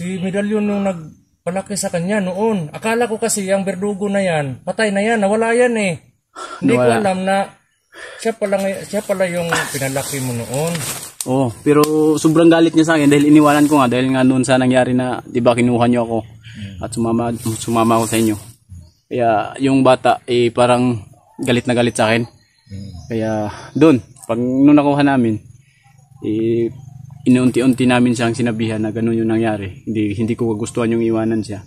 Si Medalyon yung nagpalaki sa kanya noon. Akala ko kasi yung Berdugo na yan, patay na yan, nawala yan eh. Hindi ko alam na siya pala yung pinalaki mo noon. Oo, pero sobrang galit niya sa akin dahil iniwanan ko nga dahil nga noon sa nangyari na 'di ba kinuha niyo ako at sumama ako sa inyo. Kaya yung bata parang galit na galit sa akin. Kaya doon pag nung nakuha namin inuunti-unti namin siyang sinabihan na gano'n yung nangyari. Hindi ko gustuhan yung iwanan siya.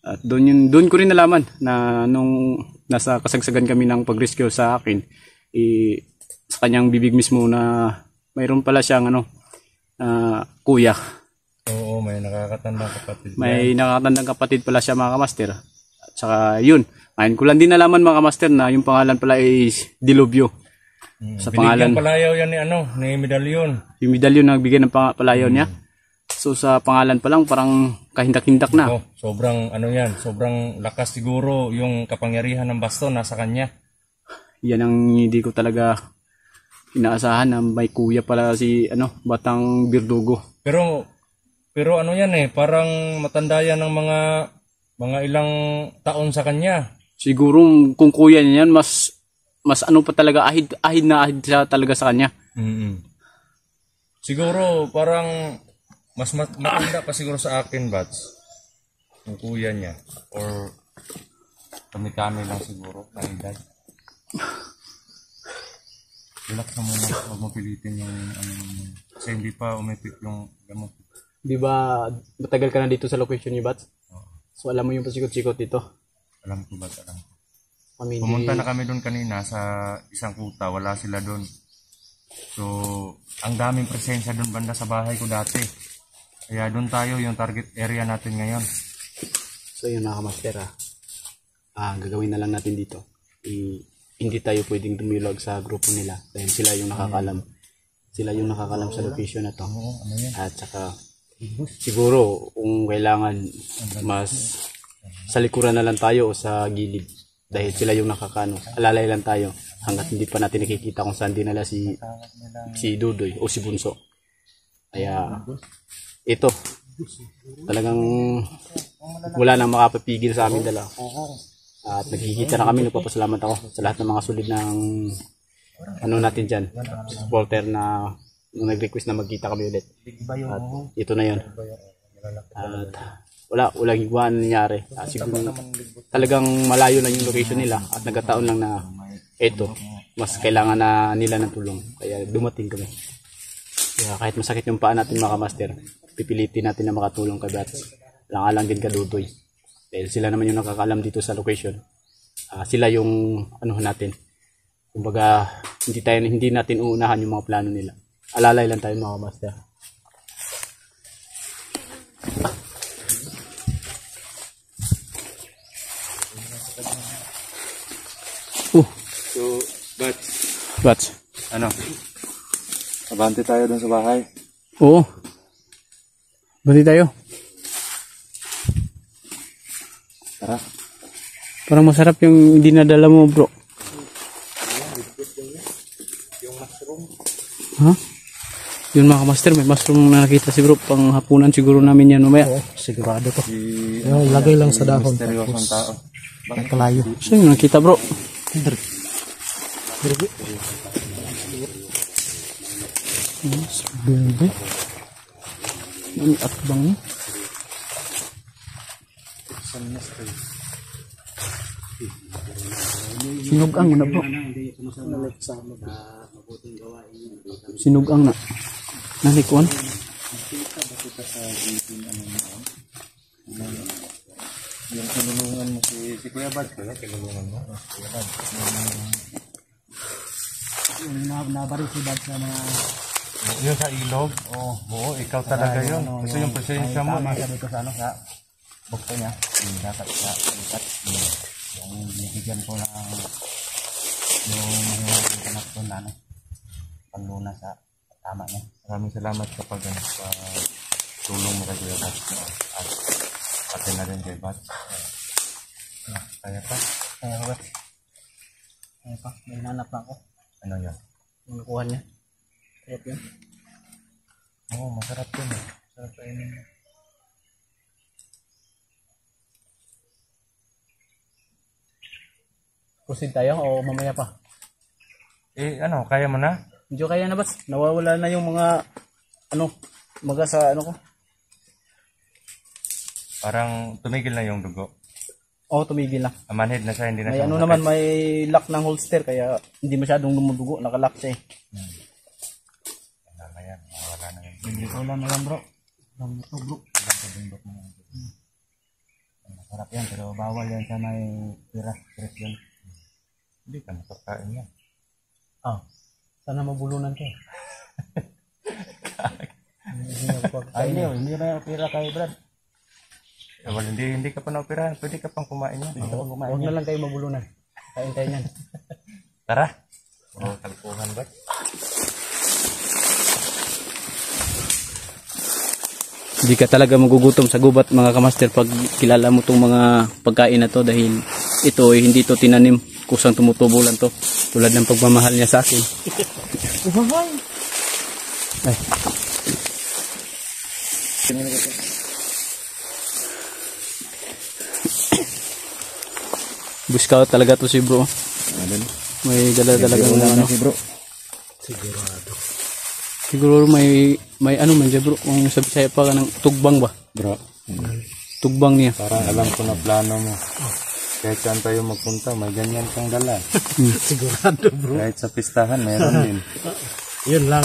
At doon ko rin nalaman na nung nasa kasagsagan kami ng pag-rescue sa akin, sa kanyang bibig mismo na mayroon pala siyang kuya. Oo, may nakakatandang kapatid. May nakakatandang kapatid pala siya mga kamaster. At saka yun, ngayon ko lang din nalaman mga kamaster na yung pangalan pala ay Dilubyo. Sa pangalan palayaw yan ni Medalyon. Yung Medalyon nagbigay ng palayaw niya. So sa pangalan pa lang parang kahindak-hindak na. Sobrang sobrang lakas siguro yung kapangyarihan ng baston nasa kanya. Yan ang hindi ko talaga inaasahan na may kuya pala si batang Berdugo. Pero parang matanda yan ng mga ilang taon sa kanya. Siguro kung kuya niya yan mas pa talaga ahid na ahid siya talaga sa kanya. Siguro parang mas matanda pa siguro sa akin, Bats. Yung kuya niya or kami-kami lang siguro na edad. Relax na muna, huwag mo pilitin yung kasi hindi pa umipik yung gamot. Di ba matagal ka na dito sa location niyo, Bats? So alam mo yung pasikot-sikot dito? Alam ko, Bats, alam ko. Pumunta na kami doon kanina sa isang kuta, wala sila doon. So ang daming presensya doon banda sa bahay ko dati. Kaya doon tayo yung target area natin ngayon. So yun mga kamaster, gagawin na lang natin dito. Hindi tayo pwedeng dumilog sa grupo nila dahil sila yung nakakalam. Sila yung nakakalam sa location na to. At saka siguro kung kailangan mas sa likuran na lang tayo o sa gilid dahil sila yung alalay lang tayo hanggat hindi pa natin nakikita kung saan dinala si Dudoy o si Bunso. Kaya ito talagang wala nang makapapigil sa amin dalawa. At nagkikita na kami, nagpapasalamat ako sa lahat ng mga solid ng natin dyan, supporter na nag-request na magkita kami ulit. At ito na yun. At walang higwaan nangyari. Siguro talagang malayo lang yung location nila at nagkataon lang na ito, mas kailangan na nila ng tulong. Kaya dumating kami. Kaya kahit masakit yung paa natin mga master, pipilitin natin na makatulong kay Bats. Lang din kadudoy. Dahil sila naman yung nakakalam dito sa location. Sila yung natin. Kumbaga hindi natin uunahan yung mga plano nila. Alalay lang tayo mga master. So, Bats. Abante tayo dun sa bahay. Oo. Abante tayo. Tara. Parang masarap yung dinadala mo, bro. Yung mushroom. Ha? Yun mga master, may mushroom na nakita si bro. Pang hapunan siguro namin yan mamaya. Sigurado ko. Lagay lang sa dahon. Misteryosong tao. Bakit kalayo? So yung nakita bro. Bebe. Ano at bang niya? Sinugang na bro. Sinugang na. Nalikwan. Yung tinulungan mo si Kuya Bad, tinulungan mo. Kuya Bad. Nabaril si Bad sa mga... Yung sa ilog? Oo, ikaw talaga yun. Kasi yung presensya mo. Tama ka dito sa sa bukto niya. Dapat sa ikat. Yung binigyan ko ng yung anak ko na panluna sa tama niya. Maraming salamat kapag tulong mo kay Kuya Bad. At pati na rin kay Bad. Kaya pa? Kaya ba? Kaya pa? May nanap na ako. Ano yan? Yung nakuha niya. Kaya yun. Oo, masarap yun. Masarap kainin mo. Proceed tayo o mamaya pa? Ano, kaya mo na? Medyo kaya na, Bats. Nawawala na yung mga, mga sa ano ko. Parang tumigil na yung dugo. Oo, tumigil na. Manhead na siya, hindi na May siya ano masakit. naman, may lock ng holster, kaya hindi masyadong dumudugo. Nakalock siya eh. Wala na yan, wala na yan. Hindi ko lang alam bro. Alam mo to bro. Masarap yan pero bawal yan sa may stress yan. Hindi ka makakain yan. Sana mabulunan ka eh. Hindi ako Ay pagkain. hindi na pira kay Brad. Well, hindi ka pa na-operahan, pwede ka pang kumain yan. Huwag na lang kayo mabulunan. Kain tayo niyan. Tara. Kalpuhan ba? Hindi ka talaga magugutom sa gubat mga kamaster pag kilala mo itong mga pagkain na to dahil ito ay hindi to tinanim, kusang tumutubo lang to tulad ng pagmamahal niya sa akin. Ay. Buskaw talaga to si bro. May dala-dala ng ano. Si bro. Siguro may ano man dyan bro, kung sa Bisaya pa ka ng tugbang ba? Bro, Tugbang niya. parang alam ko na plano mo. Kahit saan tayo magpunta, may ganyan kang dala. Sigurado bro. Kahit sa pistahan, meron din. Yun lang.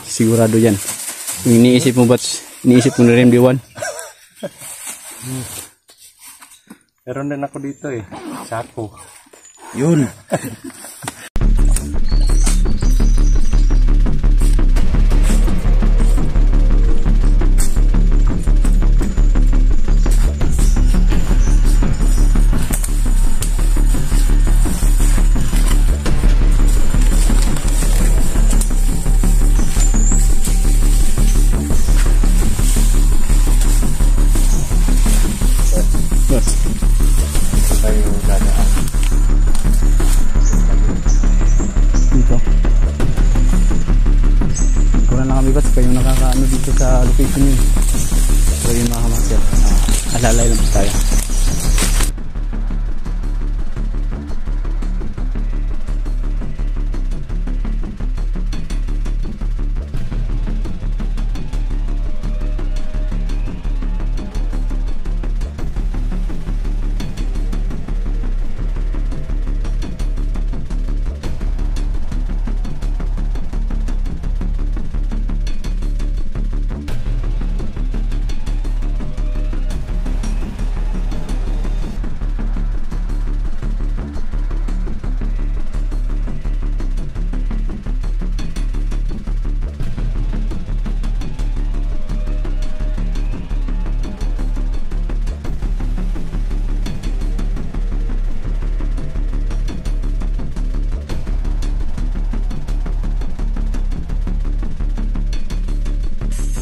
Sigurado yan. Kung iniisip mo ba't iniisip mo na rin B1? Meron din ako dito eh. Sako. Yun. Tayo dadaan. Dito. Wala na kami ba't kayo nakakaano dito sa location yun. So yun mga kamaster. Alalay lang po tayo.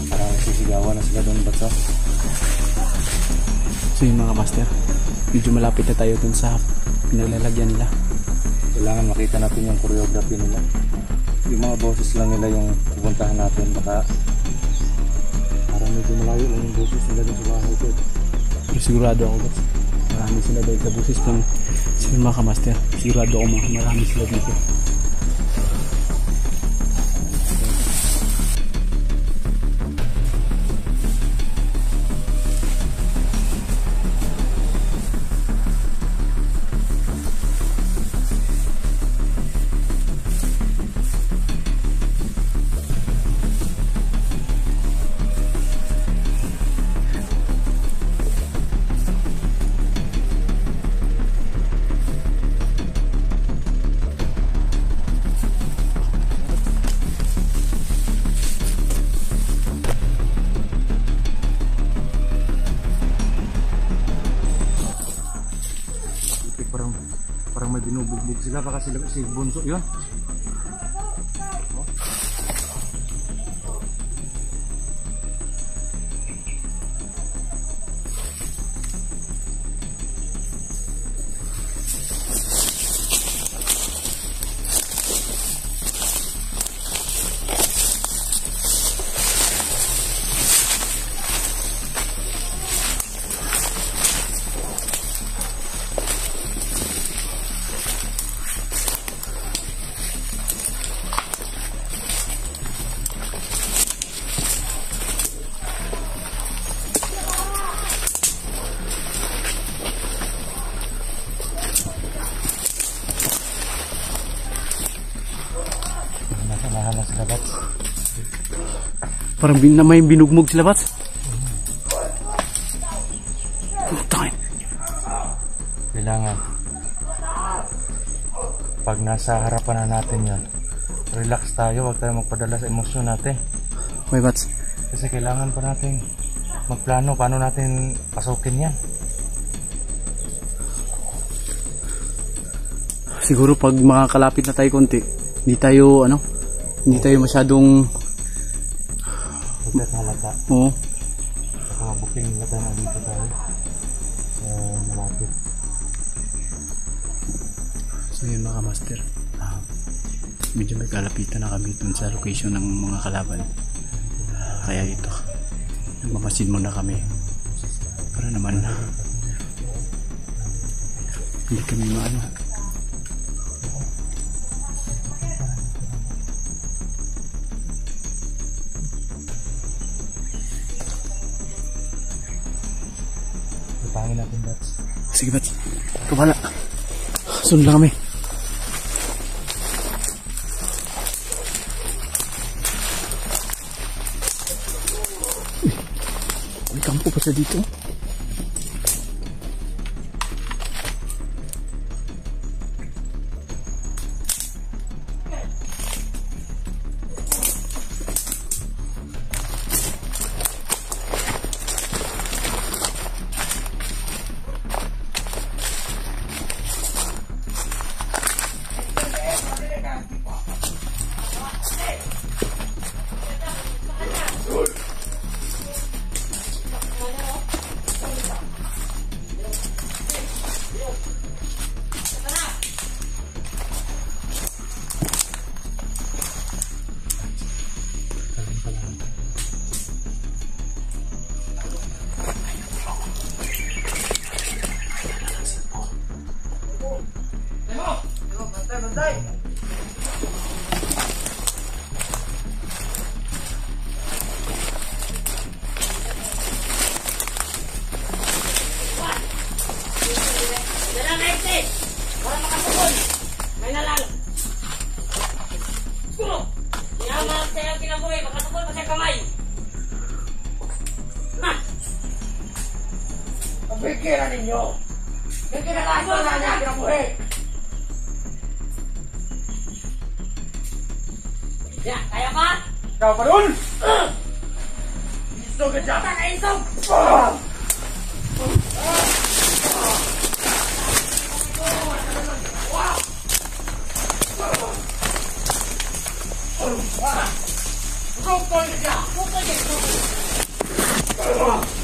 Parang sisigawan na sila doon ba't So yun mga master. Medyo malapit na tayo dun sa pinaglalagyan nila. Kailangan makita natin yung choreography nila. Yung mga boses lang nila yung pupuntahan natin. Baka parang medyo malayo lang yung boses nila dun sa bahay ko. Pero sigurado ako guys. Marami sila dahil sa busis ng mga kamaster. Sigurado ako marami sila dito. Parang may binubugbog sila. Baka sila si Bunso yun. Parang na may binugmog sila, Bats. Putang. Kailangan pag nasa harapan na natin yan, relax tayo, huwag tayo magpadala sa emosyon natin. Okay, Bats. Kasi kailangan pa natin magplano paano natin pasukin yan. Siguro pag makakalapit na tayo konti, hindi tayo masyadong Huwag halata. oo. Booking na tayo na dito tayo sa malapit. So yun mga master, medyo may kalapitan na kami dun sa location ng mga kalaban. Kaya ito, nagmamasid muna kami para naman hindi kami maano. Pangin natin, Bats. Sige, Bats, ikaw bahala. Sunod lang kami. May kampo pa sa dito. Pikiran ninyo! Yung kinakaso na niya kinabuhi! Ya, kaya ka? Ikaw pa dun! Isog ka dyan! Taka isog! Isog ko yun dyan! Isog ko yun dyan!